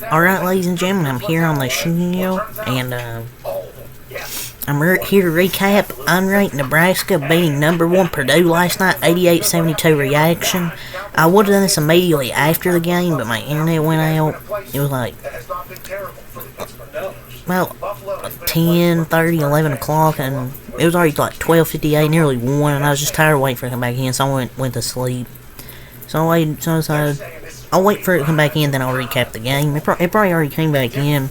Alright, ladies and gentlemen, I'm here on the show, and I'm here to recap unranked Nebraska beating number 1 Purdue last night, 88-72 reaction. I would have done this immediately after the game, but my internet went out. It was like, well, 10, 30, 11 o'clock, and it was already like 12:58, nearly 1, and I was just tired of waiting for it to come back in, so I went to sleep. So I decided, I'll wait for it to come back in, then I'll recap the game. It probably already came back in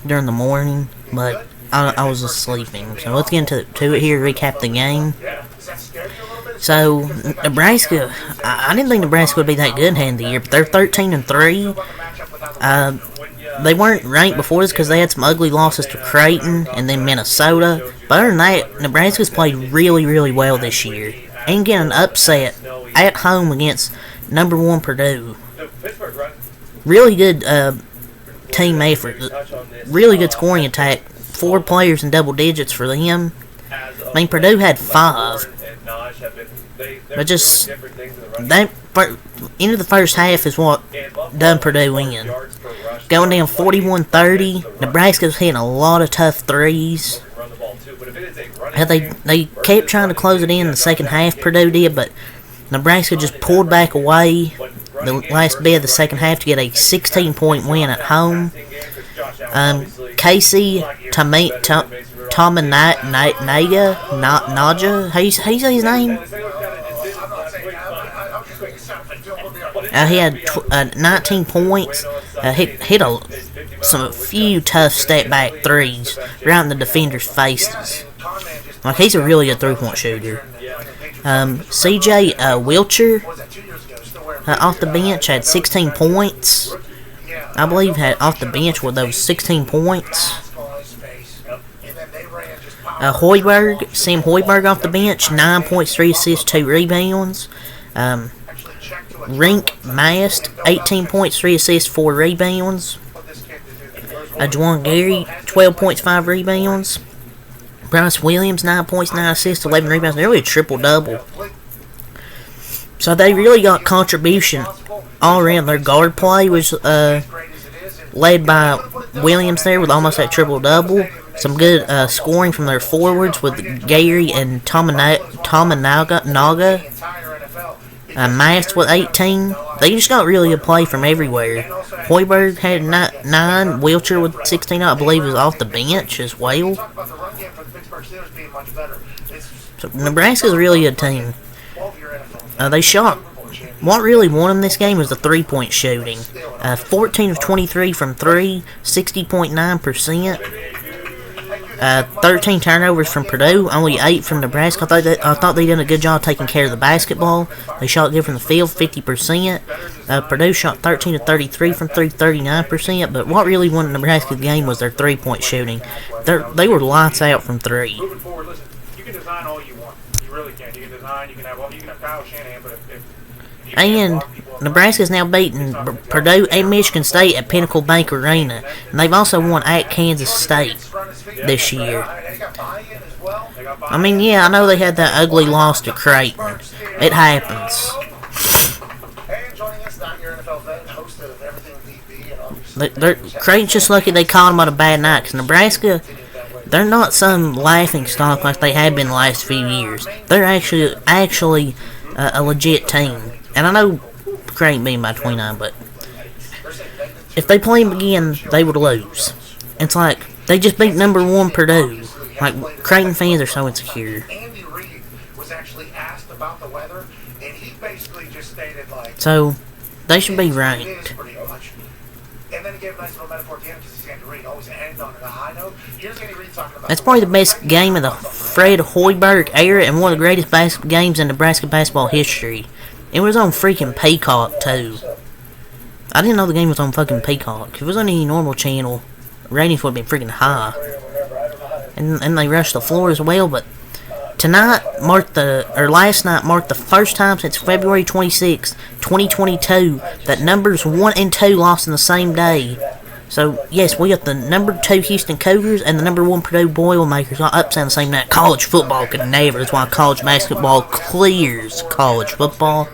during the morning, but I was just sleeping. So let's get into it here, recap the game. So, Nebraska, I didn't think Nebraska would be that good heading the year, but they're 13-3. They weren't ranked before this because they had some ugly losses to Creighton and then Minnesota. But other than that, Nebraska's played really, really well this year. And getting an upset at home against number 1 Purdue. Really good team effort. Really good scoring attack. 4 players in double digits for them. I mean, Purdue had 5. But just that end of the first half is what done Purdue in. Going down 41-30. Nebraska's hitting a lot of tough threes. They kept trying to close it in the second half, Purdue did, but Nebraska just pulled back away the last bit of the second half to get a 16-point win at home. Casey Naja, how you say his name? He had 19 points. Hit a few tough step-back threes right in the defenders' faces. Like, he's a really good three-point shooter. C.J. Wilcher off the bench had 16 points. I believe had off the bench with those 16 points. Sam Hoiberg off the bench, 9 points, 3 assists, 2 rebounds. Rink Mast, 18 points, 3 assists, 4 rebounds. Juwan Gary, 12 points, 5 rebounds. Bryce Williams, 9 points, 9 assists, 11 rebounds. Nearly a triple-double. So they really got contribution all around. Their guard play was led by Williams there with almost that triple-double. Some good scoring from their forwards with Gary and Naga. Mast with 18. They just got really good play from everywhere. Hoiberg had 9. Wilcher with 16, I believe, was off the bench as well. So Nebraska's a really good team. They shot. What really won them this game was the three-point shooting. 14 of 23 from 3, 60.9%. 13 turnovers from Purdue, only 8 from Nebraska. I thought they did a good job taking care of the basketball. They shot good from the field, 50%. Purdue shot 13 of 33 from 3, 39%. But what really won Nebraska's game was their three-point shooting. They were lights out from 3. Moving forward, listen, you can design all you want. You really can. You can design. You can have Kyle Shanahan, but if and Nebraska's now beaten Purdue and Michigan State at Pinnacle Bank Arena. And they've also won at Kansas State this year. I mean, yeah, I know they had that ugly loss to Creighton. It happens. Creighton's just lucky they caught them on a bad night. Because Nebraska, they're not some laughing stock like they have been the last few years. They're actually a legit team. And I know Creighton beat by 29, but if they play them again, they would lose. It's like they just beat number 1 Purdue. Like, Creighton fans are so insecure. So they should be ranked. That's probably the best game of the Fred Hoiberg era and one of the greatest games in Nebraska basketball history. It was on freaking Peacock, too. I didn't know the game was on fucking Peacock. If it was on any normal channel, ratings would have been freaking high. And they rushed the floor as well, but last night marked the first time since February 26, 2022, that numbers 1 and 2 lost in the same day. So, yes, we got the number 2 Houston Cougars and the number 1 Purdue Boilmakers all upset on the same night. College football could never. That's why college basketball clears college football.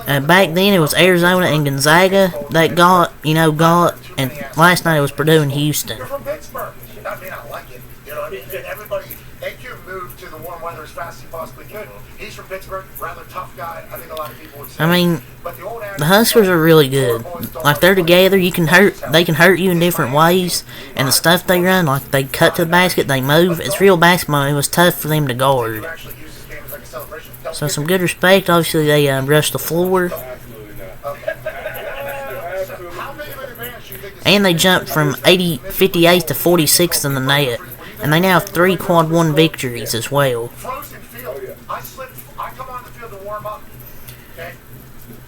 back then it was Arizona and Gonzaga that got, and last night it was Purdue and Houston. You're from Pittsburgh. I mean, I like it. You know what I mean? And everybody, AQ moved to the warm weather as fast as he possibly could. He's from Pittsburgh, rather tough guy. I think a lot of people would say. I mean, but the Huskers are really good. Like, they're together, they can hurt you in different ways, and the stuff they run, like they cut to the basket, they move. It's real basketball. It was tough for them to guard. So some good respect. Obviously, they rushed the floor. And they jumped from 58th to 46th in the net. And they now have 3 quad 1 victories as well.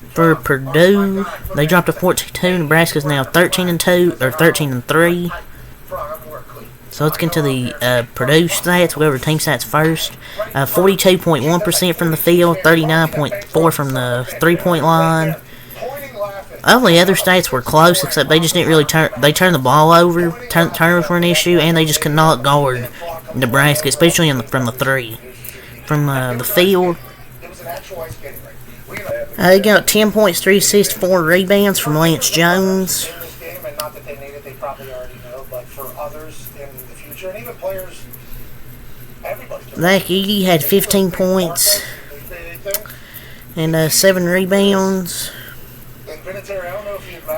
For Purdue, they dropped to 14-2. Nebraska's now 13-2 or 13-3. So let's get to the Purdue stats. We'll go over team stats first. 42.1% from the field, 39.4% from the 3-point line. All the other stats were close, except they just didn't really they turned the ball over. Turnovers were an issue, and they just could not guard Nebraska, especially from the 3. From the field, they got 10 points, 3 assists, 4 rebounds from Lance Jones. Zach Edey had 15 points and 7 rebounds.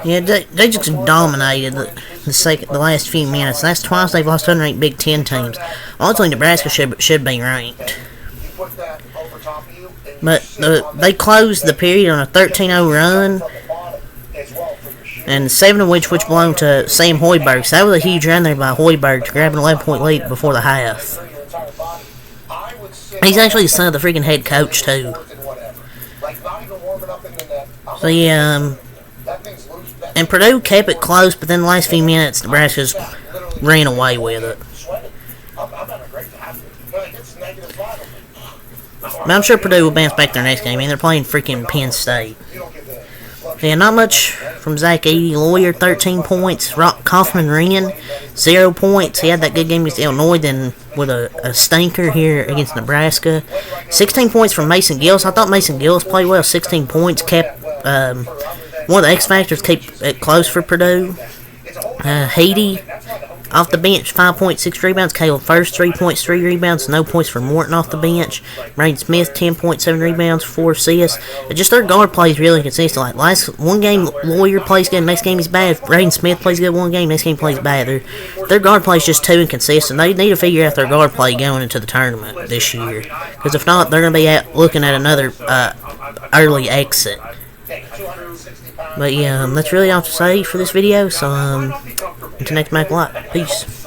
Yeah, they just dominated the last few minutes. That's twice they've lost 108 Big Ten teams. Honestly, Nebraska should be ranked. But they closed the period on a 13-0 run, and 7 of which belonged to Sam Hoiberg. So that was a huge run there by Hoiberg to grab an 11-point lead before the half. He's actually the son of the freaking head coach, too. So, yeah, and Purdue kept it close, but then the last few minutes, Nebraska just ran away with it. But I'm sure Purdue will bounce back their next game. I mean, they're playing freaking Penn State. Yeah, not much from Zach Edey. Lawyer, 13 points. Rock Kaufman Wren, 0 points. He had that good game against Illinois, then with a stinker here against Nebraska. 16 points from Mason Gillis. I thought Mason Gillis played well. 16 points. Kept one of the X factors, keep it close for Purdue. Haiti, off the bench, 5.6 rebounds. Caleb First, 3 points, 3 rebounds. No points for Morton off the bench. Braden Smith, 10.7 rebounds, 4 assists. Just their guard plays really consistent. Like one game, Lawyer plays good, next game he's bad. Braden Smith plays good one game, next game plays bad. Their guard play is just too inconsistent. They need to figure out their guard play going into the tournament this year. Because if not, they're going to be looking at another early exit. But yeah, that's really all to say for this video. So until next time, peace.